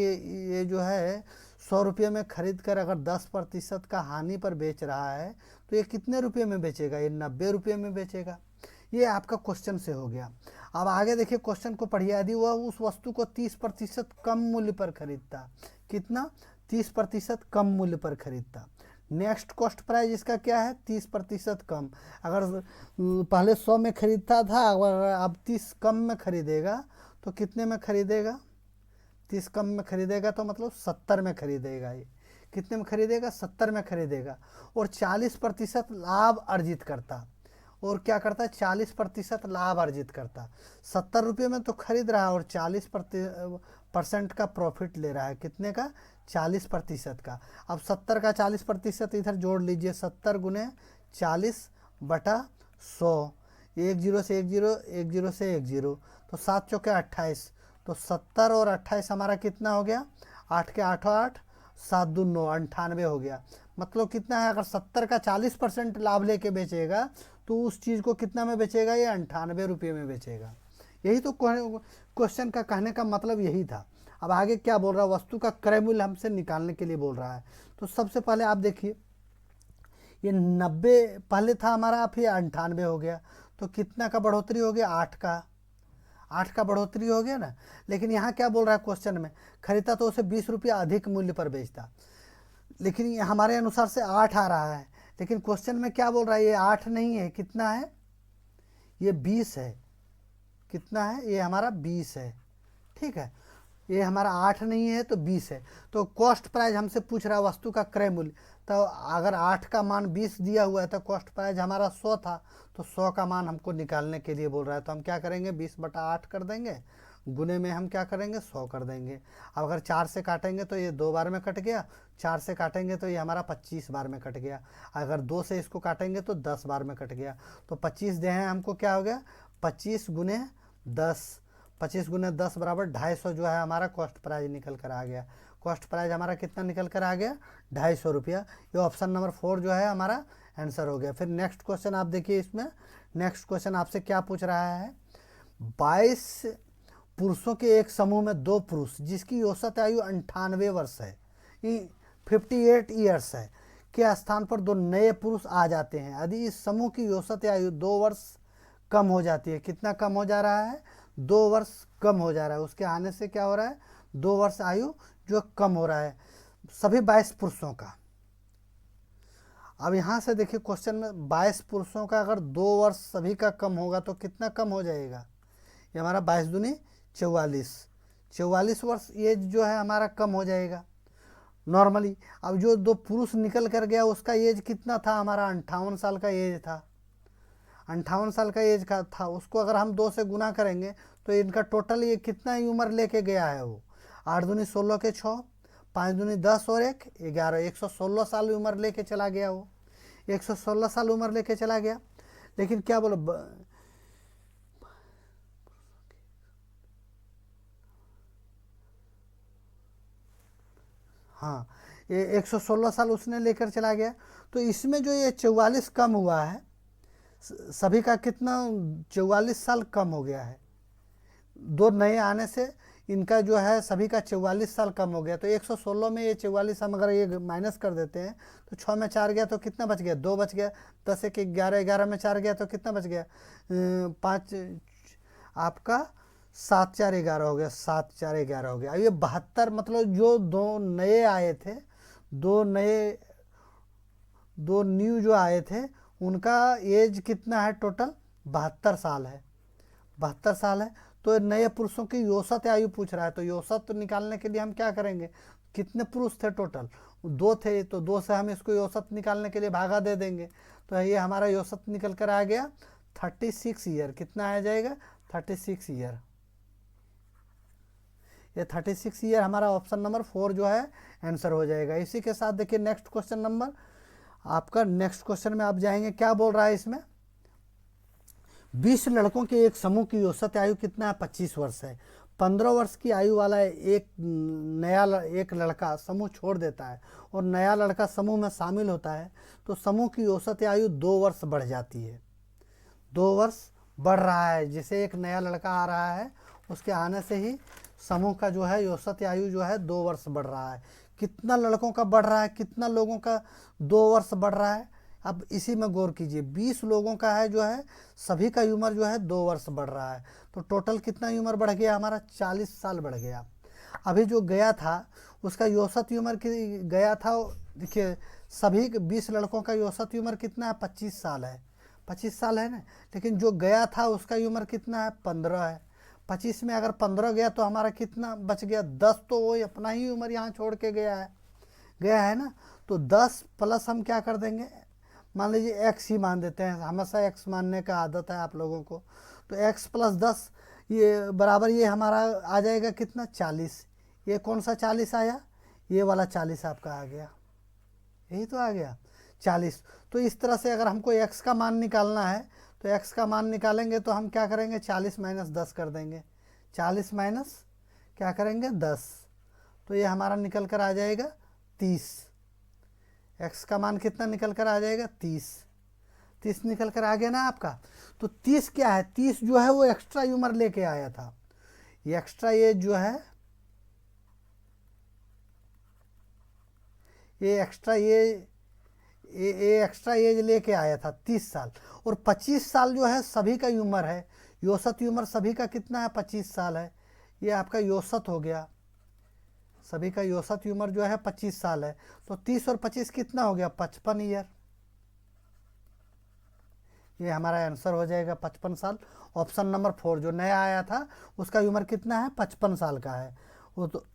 ये जो है 100 रुपये में खरीद कर अगर 10% का हानि पर बेच रहा है तो ये कितने रुपये में बेचेगा, ये 90 रुपये में बेचेगा। ये आपका क्वेश्चन से हो गया। अब आगे देखिए क्वेश्चन को पढ़िए। यदि वह उस वस्तु को 30% कम मूल्य पर खरीदता, कितना, 30% कम मूल्य पर खरीदता। नेक्स्ट कॉस्ट प्राइस इसका क्या है, 30% कम। अगर पहले 100 में खरीदता था, अगर अब 30 कम में खरीदेगा तो कितने में खरीदेगा, 30 कम में खरीदेगा तो मतलब 70 में खरीदेगा। ये कितने में खरीदेगा, 70 में खरीदेगा और 40% लाभ अर्जित करता। और क्या करता है, 40% लाभ अर्जित करता। 70 रुपये में तो खरीद रहा है और 40% का प्रॉफिट ले रहा है। कितने का, 40% का। अब 70 का 40% इधर जोड़ लीजिए, 70 गुने 40/100, 1 0 से 1 0, 1 0 से 1 0, तो 7 चौके 28, तो 70 और 28 हमारा कितना हो गया, 8 के 8 8, 7 2 9, 98 हो गया। मतलब कितना है, अगर 70 का 40% लाभ लेके बेचेगा तो उस चीज़ को कितना में बेचेगा, ये 98 रुपये में बेचेगा। यही तो क्वेश्चन का कहने का मतलब यही था। अब आगे क्या बोल रहा है, वस्तु का क्रय मूल्य हमसे निकालने के लिए बोल रहा है। तो सबसे पहले आप देखिए ये 90 पहले था हमारा, फिर 98 हो गया। तो कितना का बढ़ोतरी हो गया? 8 का बढ़ोतरी हो गया ना। लेकिन यहाँ क्या बोल रहा है क्वेश्चन में, खरीदा तो उसे 20 रुपया अधिक मूल्य पर बेचता, लेकिन ये हमारे अनुसार से 8 आ रहा है। लेकिन क्वेश्चन में क्या बोल रहा है, ये 8 नहीं है, कितना है? ये 20 है। कितना है? ये हमारा 20 है। ठीक है, ये हमारा 8 नहीं है तो 20 है। तो कॉस्ट प्राइस हमसे पूछ रहा है वस्तु का क्रय मूल्य। तो अगर 8 का मान 20 दिया हुआ है तो कॉस्ट प्राइस हमारा 100 था, तो 100 का मान हमको निकालने के लिए बोल रहा है। तो हम क्या करेंगे, 20/8 कर देंगे, गुने में हम क्या करेंगे, 100 कर देंगे। अब अगर 4 से काटेंगे तो ये 2 बार में कट गया, 4 से काटेंगे तो ये हमारा 25 बार में कट गया, अगर 2 से इसको काटेंगे तो 10 बार में कट गया। तो 25 दे हैं हमको, क्या हो गया, 25 गुने 10, 25 गुने 10 बराबर 250 जो है हमारा कॉस्ट प्राइस निकल कर आ गया। कॉस्ट प्राइस हमारा कितना निकल कर आ गया, 250 रुपया। ये ऑप्शन नंबर 4 जो है हमारा आंसर हो गया। फिर नेक्स्ट क्वेश्चन आप देखिए, इसमें नेक्स्ट क्वेश्चन आपसे क्या पूछ रहा है, 22 पुरुषों के एक समूह में 2 पुरुष जिसकी औसत आयु 98 वर्ष है, 58 ईयर्स है, के स्थान पर 2 नए पुरुष आ जाते हैं। यदि इस समूह की औसत आयु 2 वर्ष कम हो जाती है, कितना कम हो जा रहा है, 2 वर्ष कम हो जा रहा है, उसके आने से क्या हो रहा है, 2 वर्ष आयु जो कम हो रहा है सभी 22 पुरुषों का। अब यहाँ से देखिए क्वेश्चन में 22 पुरुषों का अगर 2 वर्ष सभी का कम होगा तो कितना कम हो जाएगा, ये हमारा 22 दूनी 44 वर्ष ये जो है हमारा कम हो जाएगा नॉर्मली। अब जो 2 पुरुष निकल कर गया उसका एज कितना था, हमारा 58 साल का एज था, 58 साल का एज का था, उसको अगर हम 2 से गुना करेंगे तो इनका टोटल ये कितना ही उम्र लेके गया है, वो 8 दूनी 16 के 6, 5 दूनी 10 और 1 11, 116 साल उम्र लेके चला गया, वो 116 साल उम्र लेके चला गया। लेकिन क्या बोलो, हाँ ये 116 साल उसने लेकर चला गया। तो इसमें जो ये 44 कम हुआ है, सभी का कितना 44 साल कम हो गया है, 2 नए आने से इनका जो है सभी का 44 साल कम हो गया। तो 116 में ये 44 हम अगर ये माइनस कर देते हैं तो 6 में 4 गया तो कितना बच गया, 2 बच गया, 10 1 11, 11 में 4 गया तो कितना बच गया, 5 आपका 7 4 11 हो गया, 7 4 11 हो गया। अब ये 72 मतलब जो 2 नए आए थे, 2 न्यू जो आए थे उनका एज कितना है, टोटल 72 साल है, 72 साल है। तो नए पुरुषों की औसत आयु पूछ रहा है, तो औसत तो निकालने के लिए हम क्या करेंगे, कितने पुरुष थे टोटल, 2 थे, तो 2 से हम इसको औसत निकालने के लिए भागा दे देंगे, तो ये हमारा औसत निकल कर आ गया 36 ईयर। कितना आ जाएगा, 36 ईयर। ये 36 ईयर हमारा ऑप्शन नंबर 4 जो है आंसर हो जाएगा। इसी के साथ देखिए नेक्स्ट क्वेश्चन नंबर आपका, नेक्स्ट क्वेश्चन में आप जाएंगे, क्या बोल रहा है इसमें, 20 लड़कों के एक समूह की औसत आयु कितना है, 25 वर्ष है। 15 वर्ष की आयु वाला एक लड़का समूह छोड़ देता है और नया लड़का समूह में शामिल होता है, तो समूह की औसत आयु 2 वर्ष बढ़ जाती है, 2 वर्ष बढ़ रहा है। जैसे एक नया लड़का आ रहा है उसके आने से ही समूह का जो है औसत आयु जो है 2 वर्ष बढ़ रहा है। कितना लड़कों का बढ़ रहा है, कितना लोगों का 2 वर्ष बढ़ रहा है, अब इसी में गौर कीजिए। 20 लोगों का है जो है सभी का उम्र जो है 2 वर्ष बढ़ रहा है, तो टोटल कितना उम्र बढ़ गया हमारा, 40 साल बढ़ गया। अभी जो गया था उसका औसत उम्र की गया था, देखिए सभी 20 लड़कों का औसत उम्र कितना है, 25 साल है, 25 साल है ना। लेकिन जो गया था उसका उम्र कितना है, 15 है। 25 में अगर 15 गया तो हमारा कितना बच गया, 10, तो वो अपना ही उम्र यहाँ छोड़ के गया है ना। तो 10 प्लस हम क्या कर देंगे, मान लीजिए x ही मान देते हैं, हमेशा x मानने का आदत है आप लोगों को, तो x + 10 ये बराबर ये हमारा आ जाएगा कितना, 40। ये कौन सा 40 आया, ये वाला 40 आपका आ गया, यही तो आ गया 40। तो इस तरह से अगर हमको x का मान निकालना है तो x का मान निकालेंगे तो हम क्या करेंगे, 40 - 10 कर देंगे, 40 माइनस क्या करेंगे 10, तो ये हमारा निकल कर आ जाएगा 30। x का मान कितना निकल कर आ जाएगा, 30 निकल कर आ गया ना आपका। तो 30 क्या है, 30 जो है वो एक्स्ट्रा उम्र लेके आया था, ये एक्स्ट्रा एज जो है, ये एक्स्ट्रा ये एक्स्ट्रा एज लेके आया था 30 साल, और 25 साल जो है सभी का उम्र है, औसत उम्र सभी का कितना है 25 साल है, ये आपका औसत हो गया, सभी का औसत उम्र जो है 25 साल है। तो 30 और 25 कितना हो गया 55 ईयर, ये हमारा आंसर हो जाएगा 55 साल। ऑप्शन नंबर 4 जो नया आया था उसका उम्र कितना है 55 साल का है वो। तो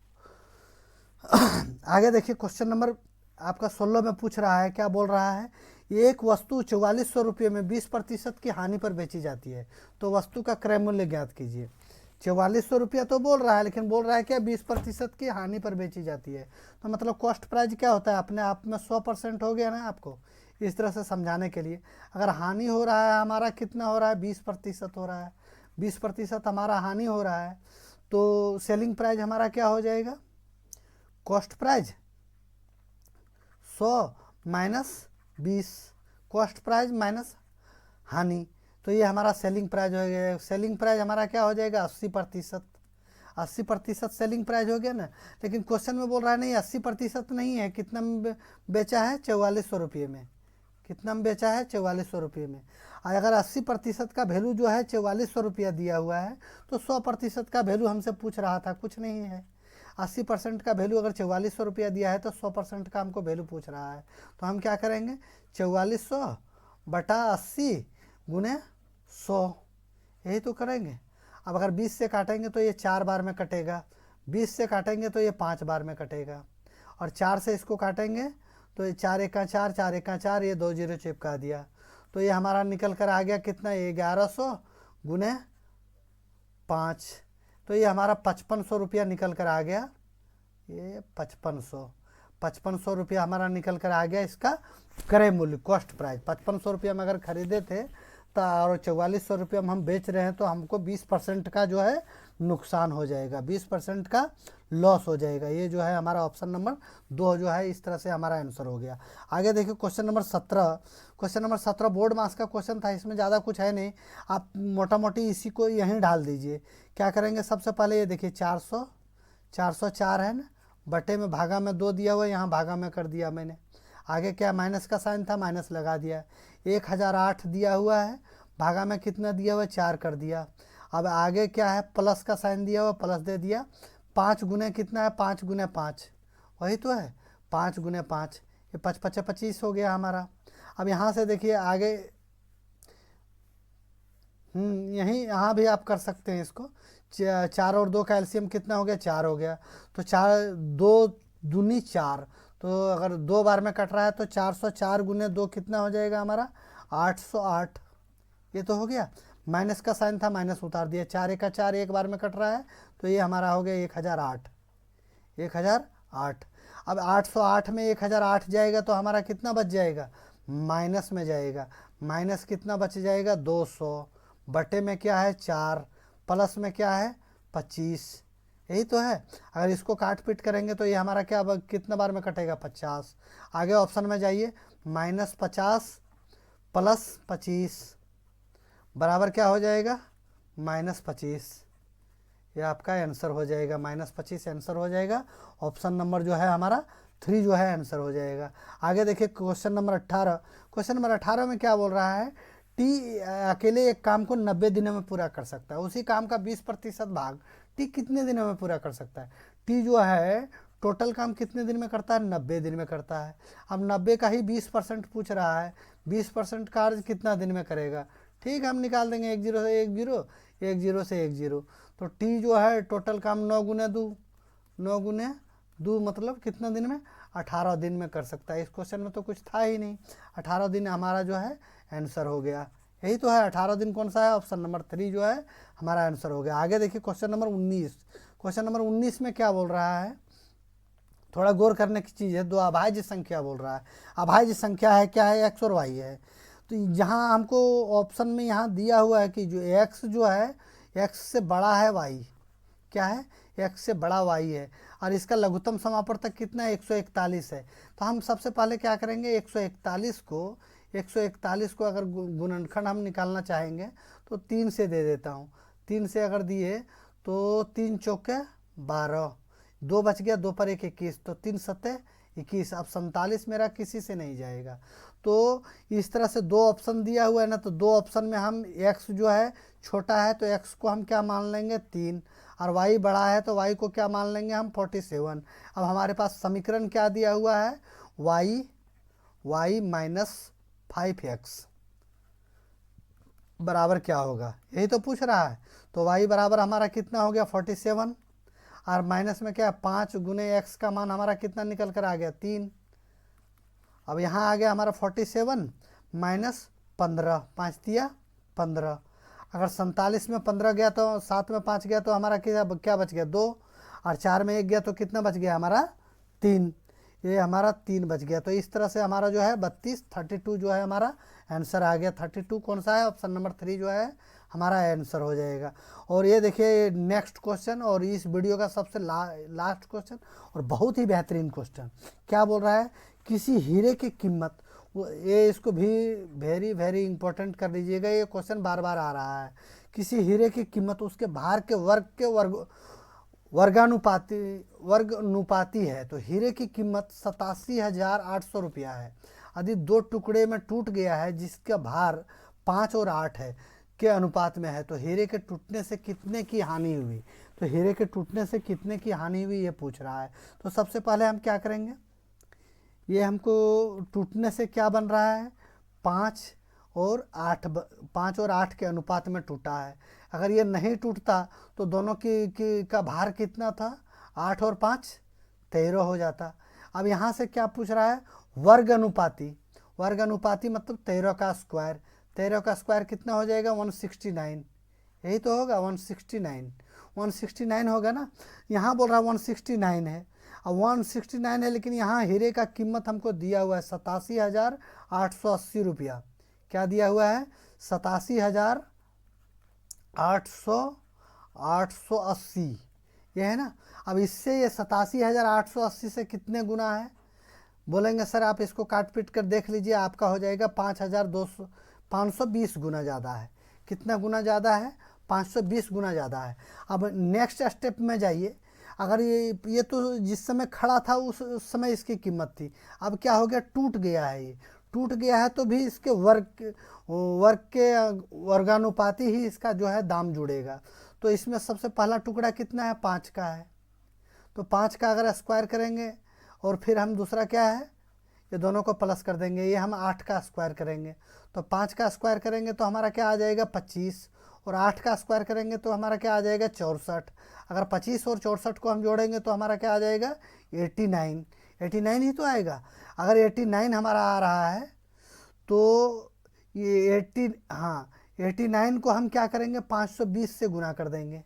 आगे देखिए क्वेश्चन नंबर आपका 16 में पूछ रहा है, क्या बोल रहा है, एक वस्तु 4400 रुपये में 20% की हानि पर बेची जाती है, तो वस्तु का क्रय मूल्य ज्ञात कीजिए। 4400 रुपया तो बोल रहा है, लेकिन बोल रहा है क्या 20% की हानि पर बेची जाती है, तो मतलब कॉस्ट प्राइस क्या होता है, अपने आप में 100% हो गया ना। आपको इस तरह से समझाने के लिए, अगर हानि हो रहा है हमारा कितना हो रहा है 20% हो रहा है, 20% हमारा हानि हो रहा है, तो सेलिंग प्राइस हमारा क्या हो जाएगा, cost price 100 minus 20, cost price minus हानि, तो ये हमारा सेलिंग प्राइस हो गया। सेलिंग प्राइस हमारा क्या हो जाएगा 80%, 80% सेलिंग प्राइस हो गया ना। लेकिन क्वेश्चन में बोल रहा है नहीं 80% नहीं है, कितना में बेचा है 4400 रुपये में, कितना में बेचा है 4400 रुपये में। और अगर 80% का वैल्यू जो है 4400 रुपया दिया हुआ है, तो 100% का वैल्यू हमसे पूछ रहा था, कुछ नहीं है। 80% का वैल्यू अगर 4400 रुपया दिया है तो 100% का हमको वैल्यू पूछ रहा है, तो हम क्या करेंगे 4400 बटा 80 गुने 100, यही तो करेंगे। अब अगर 20 से काटेंगे तो ये 4 बार में कटेगा, 20 से काटेंगे तो ये 5 बार में कटेगा, और 4 से इसको काटेंगे तो ये 4 एका 4, 4 एका 4, ये 2 जीरो चिपका दिया, तो ये हमारा निकल कर आ गया कितना 1100 गुने 5, तो ये हमारा 5500 रुपया निकल कर आ गया। ये 5500 रुपया हमारा निकल कर आ गया इसका क्रय मूल्य, कॉस्ट प्राइस। 5500 रुपया में अगर खरीदे थे तो और 4400 रुपया में हम बेच रहे हैं, तो हमको 20% का जो है नुकसान हो जाएगा, 20% का लॉस हो जाएगा। ये जो है हमारा ऑप्शन नंबर 2 जो है, इस तरह से हमारा आंसर हो गया। आगे देखिए question number 17। Question number 17 board मास का क्वेश्चन था, इसमें ज़्यादा कुछ है नहीं, आप मोटा मोटी इसी को यहीं डाल दीजिए। क्या करेंगे, सबसे पहले ये देखिए 404 है ना, बटे में भागा में 2 दिया हुआ, यहाँ भागा में कर दिया मैंने। आगे क्या माइनस का साइन था, माइनस लगा दिया। 1008 दिया हुआ है, भागा में कितना दिया हुआ 4 कर दिया। अब आगे क्या है, प्लस का साइन दिया हुआ, प्लस दे दिया। 5 गुने कितना है 5 गुने 5, वही तो है 5 गुने 5, ये 5 5 25 हो गया हमारा। अब यहाँ से देखिए आगे यहीं यहाँ भी आप कर सकते हैं इसको। 4 और 2 का एलसीएम कितना हो गया 4 हो गया, तो 4 2 दूनी 4, तो अगर 2 बार में कट रहा है तो 404 गुने 2 कितना हो जाएगा हमारा 808, ये तो हो गया। माइनस का साइन था, माइनस उतार दिया। 4 एका 4 एक बार में कट रहा है, तो ये हमारा हो गया 1008, 1008। अब 808 में 1008 जाएगा तो हमारा कितना बच जाएगा, माइनस में जाएगा। माइनस कितना बच जाएगा 200, बटे में क्या है 4, प्लस में क्या है 25, यही तो है। अगर इसको काट पीट करेंगे तो ये हमारा क्या कितना बार में कटेगा 50। आगे ऑप्शन में जाइए, -50 प्लस 25 बराबर क्या हो जाएगा -25, ये आपका आंसर हो जाएगा। -25 आंसर हो जाएगा। ऑप्शन नंबर जो है हमारा 3 जो है आंसर हो जाएगा। आगे देखिए क्वेश्चन नंबर 18। क्वेश्चन नंबर 18 में क्या बोल रहा है, टी अकेले एक काम को 90 दिनों में पूरा कर सकता है, उसी काम का 20% भाग टी कितने दिनों में पूरा कर सकता है। टी जो है टोटल काम कितने दिन में करता है 90 दिन में करता है। अब 90 का ही 20% पूछ रहा है, 20% कार्य कितना दिन में करेगा। ठीक है, हम निकाल देंगे 1 0 से 1 0, 1 0 से 1 0, तो टी जो है टोटल काम 9 गुने 2, 9 गुने 2 मतलब कितना दिन में 18 दिन में कर सकता है। इस क्वेश्चन में तो कुछ था ही नहीं, 18 दिन हमारा जो है आंसर हो गया। यही तो है 18 दिन, कौन सा है ऑप्शन नंबर 3 जो है हमारा आंसर हो गया। आगे देखिए क्वेश्चन नंबर 19। क्वेश्चन नंबर 19 में क्या बोल रहा है, थोड़ा गौर करने की चीज़ है। 2 अभाज्य संख्या बोल रहा है। अभाज्य संख्या है क्या है, एक्स और वाई है। तो जहाँ हमको ऑप्शन में यहाँ दिया हुआ है कि जो एक्स जो है एक्स से बड़ा है वाई, क्या है एक्स से बड़ा वाई है, और इसका लघुत्तम समापवर्तक कितना है 141 है। तो हम सबसे पहले क्या करेंगे 141 को अगर गुणनखंड हम निकालना चाहेंगे तो 3 से दे देता हूँ। 3 से अगर दिए तो 3 चौके 12, 2 बच गया, 2 पर 1 21, तो 3 सत्ते 21। अब 47 मेरा किसी से नहीं जाएगा। तो इस तरह से दो ऑप्शन दिया हुआ है ना, तो दो ऑप्शन में हम x जो है छोटा है तो x को हम क्या मान लेंगे 3, और y बड़ा है तो y को क्या मान लेंगे हम 47। अब हमारे पास समीकरण क्या दिया हुआ है, y माइनस 5x बराबर क्या होगा, यही तो पूछ रहा है। तो y बराबर हमारा कितना हो गया 47, और माइनस में क्या 5 गुने x का मान हमारा कितना निकल कर आ गया 3। अब यहाँ आ गया हमारा 47 माइनस 15, 5 दिया 15। अगर 47 में 15 गया तो 7 में 5 गया तो हमारा क्या बच गया 2, और 4 में 1 गया तो कितना बच गया हमारा 3, ये हमारा 3 बच गया। तो इस तरह से हमारा जो है 32 जो है हमारा आंसर आ गया। 32 कौन सा है, ऑप्शन नंबर 3 जो है हमारा आंसर हो जाएगा। और ये देखिए नेक्स्ट क्वेश्चन, और इस वीडियो का सबसे लास्ट क्वेश्चन, और बहुत ही बेहतरीन क्वेश्चन। क्या बोल रहा है, किसी हीरे की कीमत, ये इसको भी वेरी वेरी इंपॉर्टेंट कर लीजिएगा, ये क्वेश्चन बार बार आ रहा है। किसी हीरे की कीमत उसके भार के वर्गानुपाती है, तो हीरे की कीमत 87,800 रुपया है। यदि दो टुकड़े में टूट गया है जिसका भार 5 और 8 है के अनुपात में है, तो हीरे के टूटने से कितने की हानि हुई। तो हीरे के टूटने से कितने की हानि हुई ये पूछ रहा है। तो सबसे पहले हम क्या करेंगे, ये हमको टूटने से क्या बन रहा है 5 और 8 के अनुपात में टूटा है। अगर ये नहीं टूटता तो दोनों का भार कितना था 8 और 5 13 हो जाता। अब यहाँ से क्या पूछ रहा है, वर्ग अनुपाती मतलब 13 का स्क्वायर। 13 का स्क्वायर कितना हो जाएगा 169, यही तो होगा 169 होगा ना। यहाँ बोल रहा है 169 है, अब 169 है, लेकिन यहाँ हीरे का कीमत हमको दिया हुआ है 87,880 रुपया। क्या दिया हुआ है 87,880, ये है ना। अब इससे ये 87,880 से कितने गुना है, बोलेंगे सर आप इसको काट पीट कर देख लीजिए, आपका हो जाएगा 520 गुना ज़्यादा है। कितना गुना ज़्यादा है 520 गुना ज़्यादा है। अब नेक्स्ट स्टेप में जाइए, अगर ये तो जिस समय खड़ा था उस समय इसकी कीमत थी, अब क्या हो गया टूट गया है, ये टूट गया है तो भी इसके वर्ग के वर्गानुपाती ही इसका जो है दाम जुड़ेगा। तो इसमें सबसे पहला टुकड़ा कितना है 5 का है, तो 5 का अगर स्क्वायर करेंगे और फिर हम दूसरा क्या है ये दोनों को प्लस कर देंगे, ये हम 8 का स्क्वायर करेंगे, तो 5 का स्क्वायर करेंगे तो हमारा क्या आ जाएगा 25, और 8 का स्क्वायर करेंगे तो हमारा क्या आ जाएगा 64। अगर 25 और 64 को हम जोड़ेंगे तो हमारा क्या आ जाएगा 89 ही तो आएगा। अगर 89 हमारा आ रहा है तो ये 89 को हम क्या करेंगे 520 से गुना कर देंगे,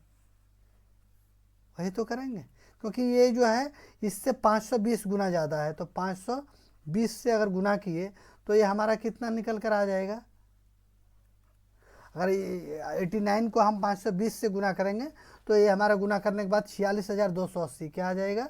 वही तो करेंगे, क्योंकि ये जो है इससे 520 गुना ज़्यादा है। तो 520 से अगर गुना किए तो ये हमारा कितना निकल कर आ जाएगा, अगर 89 को हम 520 से गुना करेंगे तो ये हमारा गुना करने के बाद 46,280 क्या आ जाएगा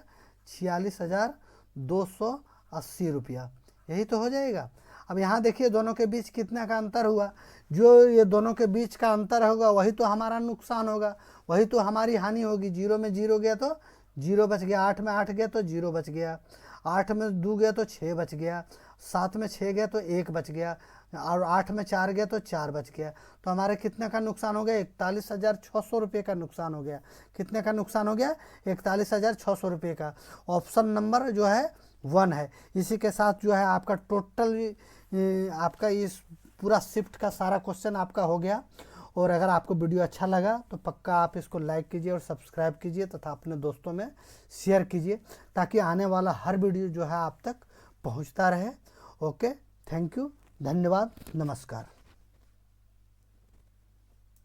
46,280 रुपया, यही तो हो जाएगा। अब यहाँ देखिए दोनों के बीच कितना का अंतर हुआ, जो ये दोनों के बीच का अंतर होगा वही तो हमारा नुकसान होगा, वही तो हमारी हानि होगी। 0 में 0 गया तो 0 बच गया, 8 में 8 गया तो 0 बच गया, 8 में 2 गया तो 6 बच गया, 7 में 6 गया तो 1 बच गया, और 8 में 4 गया तो 4 बच गया। तो हमारे कितने का नुकसान हो गया 41,600 रुपये का नुकसान हो गया। कितने का नुकसान हो गया 41,600 रुपये का। ऑप्शन नंबर जो है 1 है। इसी के साथ जो है आपका टोटल आपका इस पूरा शिफ्ट का सारा क्वेश्चन आपका हो गया। और अगर आपको वीडियो अच्छा लगा तो पक्का आप इसको लाइक कीजिए और सब्सक्राइब कीजिए तथा अपने दोस्तों में शेयर कीजिए, ताकि आने वाला हर वीडियो जो है आप तक पहुंचता रहे। ओके, थैंक यू, धन्यवाद, नमस्कार।